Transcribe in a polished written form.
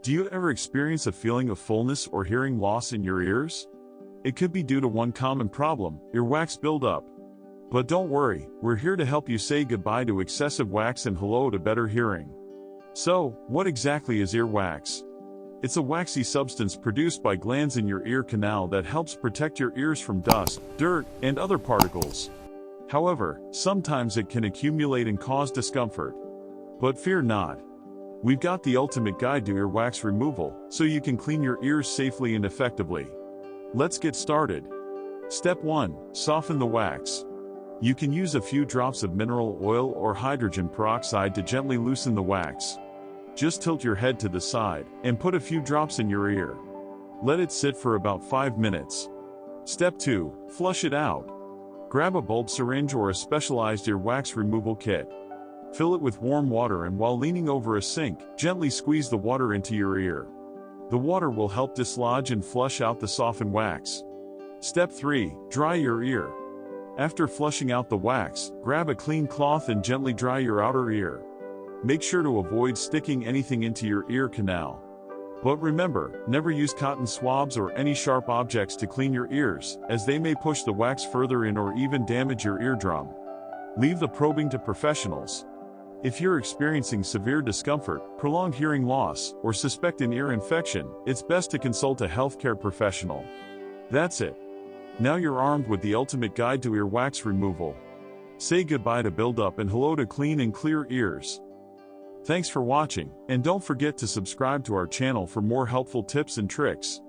Do you ever experience a feeling of fullness or hearing loss in your ears? It could be due to one common problem, earwax buildup. But don't worry, we're here to help you say goodbye to excessive wax and hello to better hearing. So, what exactly is earwax? It's a waxy substance produced by glands in your ear canal that helps protect your ears from dust, dirt, and other particles. However, sometimes it can accumulate and cause discomfort. But fear not. We've got the ultimate guide to earwax removal, so you can clean your ears safely and effectively. Let's get started. Step 1. Soften the wax. You can use a few drops of mineral oil or hydrogen peroxide to gently loosen the wax. Just tilt your head to the side and put a few drops in your ear. Let it sit for about 5 minutes. Step 2. Flush it out. Grab a bulb syringe or a specialized earwax removal kit. Fill it with warm water and while leaning over a sink, gently squeeze the water into your ear. The water will help dislodge and flush out the softened wax. Step 3. Dry your ear. After flushing out the wax, grab a clean cloth and gently dry your outer ear. Make sure to avoid sticking anything into your ear canal. But remember, never use cotton swabs or any sharp objects to clean your ears, as they may push the wax further in or even damage your eardrum. Leave the probing to professionals. If you're experiencing severe discomfort, prolonged hearing loss, or suspect an ear infection, it's best to consult a healthcare professional. That's it. Now you're armed with the ultimate guide to earwax removal. Say goodbye to buildup and hello to clean and clear ears. Thanks for watching, and don't forget to subscribe to our channel for more helpful tips and tricks.